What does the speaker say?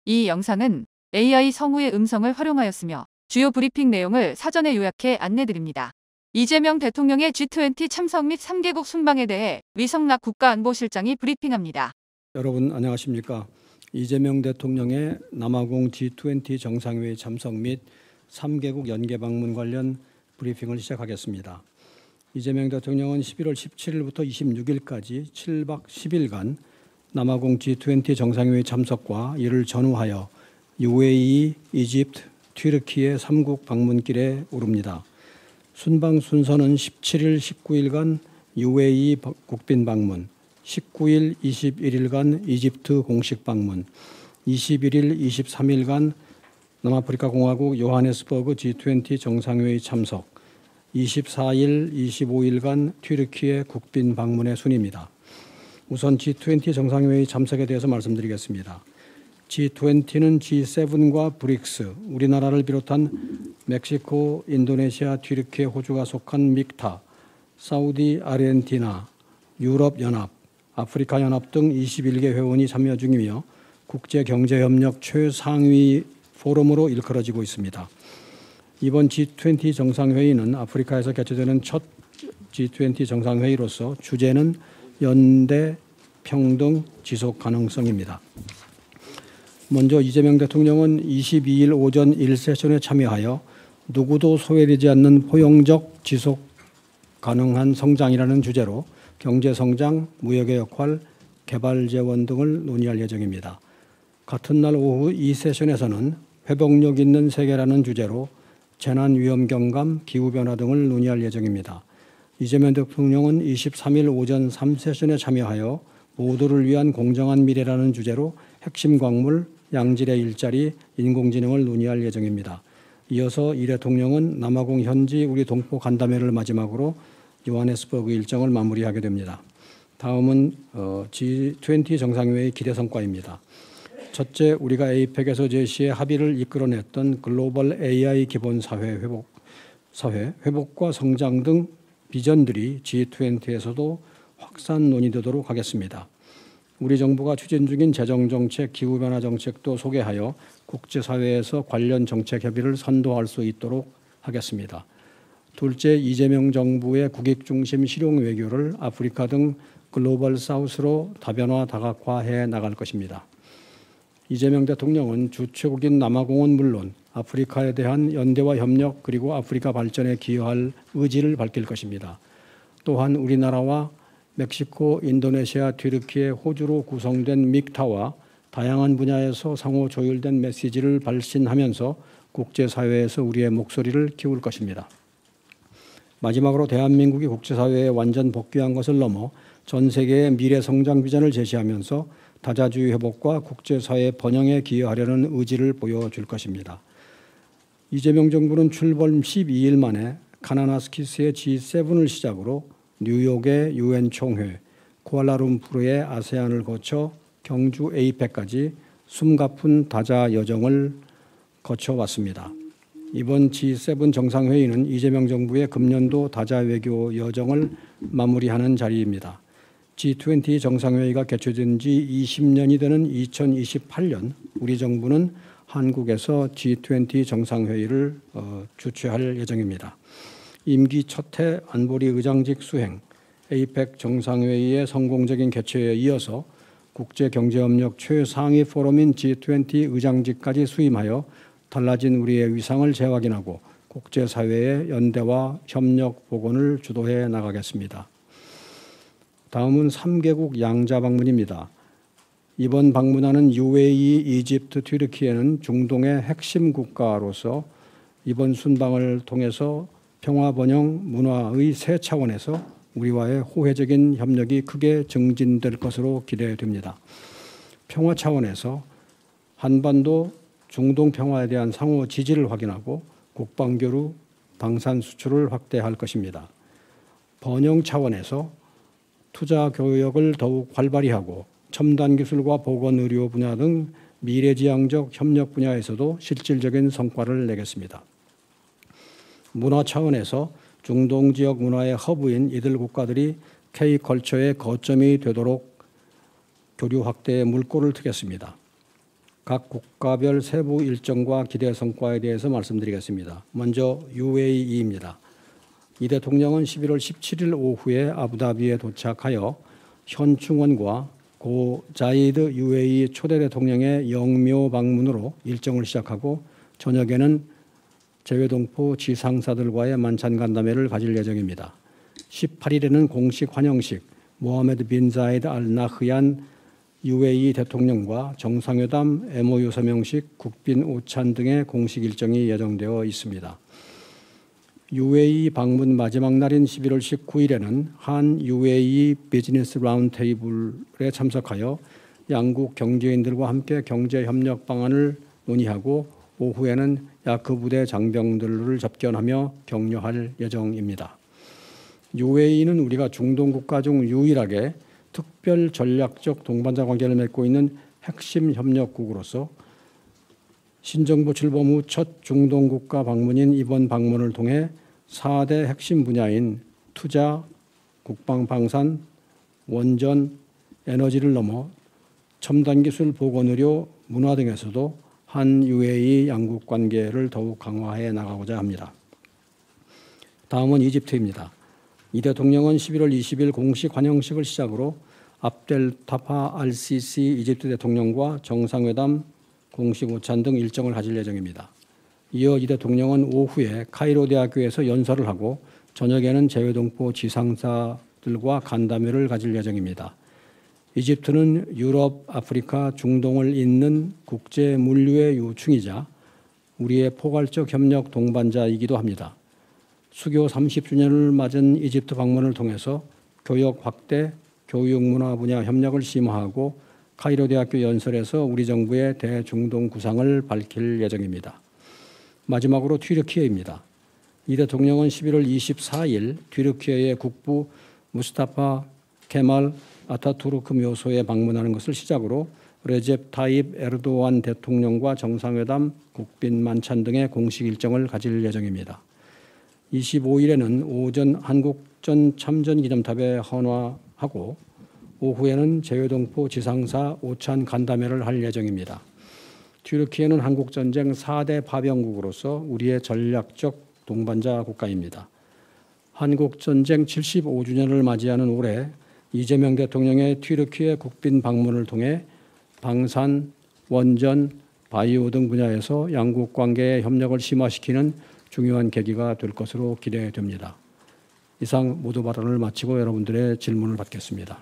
이 영상은 AI 성우의 음성을 활용하였으며 주요 브리핑 내용을 사전에 요약해 안내드립니다. 이재명 대통령의 G20 참석 및 3개국 순방에 대해 위성락 국가안보실장이 브리핑합니다. 여러분 안녕하십니까? 이재명 대통령의 남아공 G20 정상회의 참석 및 3개국 연계 방문 관련 브리핑을 시작하겠습니다. 이재명 대통령은 11월 17일부터 26일까지 7박 10일간 남아공 G20 정상회의 참석과 이를 전후하여 UAE, 이집트, 튀르키예 3국 방문길에 오릅니다. 순방 순서는 17일, 19일간 UAE 국빈 방문, 19일, 21일간 이집트 공식 방문, 21일, 23일간 남아프리카 공화국 요하네스버그 G20 정상회의 참석, 24일, 25일간 튀르키예 국빈 방문의 순입니다. 우선 G20 정상회의 참석에 대해서 말씀드리겠습니다. G20는 G7과 브릭스, 우리나라를 비롯한 멕시코, 인도네시아, 튀르키예, 호주가 속한 믹타, 사우디, 아르헨티나, 유럽연합, 아프리카연합 등 21개 회원이 참여 중이며 국제경제협력 최상위 포럼으로 일컬어지고 있습니다. 이번 G20 정상회의는 아프리카에서 개최되는 첫 G20 정상회의로서 주제는 연대, 평등, 지속 가능성입니다. 먼저 이재명 대통령은 22일 오전 1세션에 참여하여 누구도 소외되지 않는 포용적 지속 가능한 성장이라는 주제로 경제성장, 무역의 역할, 개발 재원 등을 논의할 예정입니다. 같은 날 오후 2세션에서는 회복력 있는 세계라는 주제로 재난 위험 경감, 기후변화 등을 논의할 예정입니다. 이재명 대통령은 23일 오전 3세션에 참여하여 모두를 위한 공정한 미래라는 주제로 핵심 광물, 양질의 일자리, 인공지능을 논의할 예정입니다. 이어서 이 대통령은 남아공 현지 우리 동포 간담회를 마지막으로 요하네스버그 일정을 마무리하게 됩니다. 다음은 G20 정상회의 기대 성과입니다. 첫째, 우리가 APEC에서 제시해 합의를 이끌어냈던 글로벌 AI 기본 사회 회복과 성장 등 비전들이 G20에서도 확산 논의되도록 하겠습니다. 우리 정부가 추진 중인 재정정책, 기후변화 정책도 소개하여 국제사회에서 관련 정책 협의를 선도할 수 있도록 하겠습니다. 둘째, 이재명 정부의 국익중심 실용 외교를 아프리카 등 글로벌 사우스로 다변화 다각화해 나갈 것입니다. 이재명 대통령은 주최국인 남아공은 물론 아프리카에 대한 연대와 협력 그리고 아프리카 발전에 기여할 의지를 밝힐 것입니다. 또한 우리나라와 멕시코, 인도네시아, 튀르키예, 호주로 구성된 믹타와 다양한 분야에서 상호 조율된 메시지를 발신하면서 국제사회에서 우리의 목소리를 키울 것입니다. 마지막으로 대한민국이 국제사회에 완전 복귀한 것을 넘어 전 세계의 미래 성장 비전을 제시하면서 다자주의 회복과 국제사회 번영에 기여하려는 의지를 보여줄 것입니다. 이재명 정부는 출범 12일 만에 카나나스키스의 G7을 시작으로 뉴욕의 UN 총회, 쿠알라룸푸르의 아세안을 거쳐 경주 APEC까지 숨가쁜 다자 여정을 거쳐왔습니다. 이번 G7 정상회의는 이재명 정부의 금년도 다자 외교 여정을 마무리하는 자리입니다. G20 정상회의가 개최된 지 20년이 되는 2028년 우리 정부는 한국에서 G20 정상회의를 주최할 예정입니다. 임기 첫해 안보리 의장직 수행, APEC 정상회의의 성공적인 개최에 이어서 국제경제협력 최상위 포럼인 G20 의장직까지 수임하여 달라진 우리의 위상을 재확인하고 국제사회의 연대와 협력 복원을 주도해 나가겠습니다. 다음은 3개국 양자 방문입니다. 이번 방문하는 UAE, 이집트, 튀르키예는 중동의 핵심 국가로서 이번 순방을 통해서 평화, 번영, 문화의 새 차원에서 우리와의 호혜적인 협력이 크게 증진될 것으로 기대됩니다. 평화 차원에서 한반도, 중동 평화에 대한 상호 지지를 확인하고 국방교류, 방산 수출을 확대할 것입니다. 번영 차원에서 투자 교역을 더욱 활발히 하고 첨단 기술과 보건의료 분야 등 미래지향적 협력 분야에서도 실질적인 성과를 내겠습니다. 문화 차원에서 중동 지역 문화의 허브인 이들 국가들이 K컬처의 거점이 되도록 교류 확대에 물꼬를 트겠습니다. 각 국가별 세부 일정과 기대 성과에 대해서 말씀드리겠습니다. 먼저 UAE입니다. 이 대통령은 11월 17일 오후에 아부다비에 도착하여 현충원과 고 자이드 UAE 초대 대통령의 영묘 방문으로 일정을 시작하고 저녁에는 재외동포 지상사들과의 만찬 간담회를 가질 예정입니다. 18일에는 공식 환영식, 모하메드 빈 자이드 알 나흐얀 UAE 대통령과 정상회담, MOU 서명식, 국빈 오찬 등의 공식 일정이 예정되어 있습니다. UAE 방문 마지막 날인 11월 19일에는 한 UAE 비즈니스 라운드 테이블에 참석하여 양국 경제인들과 함께 경제 협력 방안을 논의하고 오후에는 야크 부대 장병들을 접견하며 격려할 예정입니다. UAE는 우리가 중동 국가 중 유일하게 특별 전략적 동반자 관계를 맺고 있는 핵심 협력국으로서 신정부 출범 후 첫 중동 국가 방문인 이번 방문을 통해 4대 핵심 분야인 투자, 국방방산, 원전, 에너지를 넘어 첨단 기술, 보건의료, 문화 등에서도 한 UAE 양국 관계를 더욱 강화해 나가고자 합니다. 다음은 이집트입니다. 이 대통령은 11월 20일 공식 환영식을 시작으로 압델 타파 알시시 이집트 대통령과 정상회담, 공식 오찬 등 일정을 가질 예정입니다. 이어 이 대통령은 오후에 카이로 대학교에서 연설을 하고 저녁에는 재외동포 지상사들과 간담회를 가질 예정입니다. 이집트는 유럽, 아프리카, 중동을 잇는 국제 물류의 요충이자 우리의 포괄적 협력 동반자이기도 합니다. 수교 30주년을 맞은 이집트 방문을 통해서 교역 확대, 교육 문화 분야 협력을 심화하고 카이로 대학교 연설에서 우리 정부의 대중동 구상을 밝힐 예정입니다. 마지막으로 튀르키예입니다. 이 대통령은 11월 24일 튀르키예의 국부 무스타파 케말 아타투르크 묘소에 방문하는 것을 시작으로 레제프 타입 에르도안 대통령과 정상회담, 국빈 만찬 등의 공식 일정을 가질 예정입니다. 25일에는 오전 한국전 참전 기념탑에 헌화하고 오후에는 재외동포 지상사 오찬 간담회를 할 예정입니다. 튀르키예는 한국전쟁 4대 파병국으로서 우리의 전략적 동반자 국가입니다. 한국전쟁 75주년을 맞이하는 올해 이재명 대통령의 튀르키예 국빈 방문을 통해 방산, 원전, 바이오 등 분야에서 양국 관계의 협력을 심화시키는 중요한 계기가 될 것으로 기대됩니다. 이상 모두 발언을 마치고 여러분들의 질문을 받겠습니다.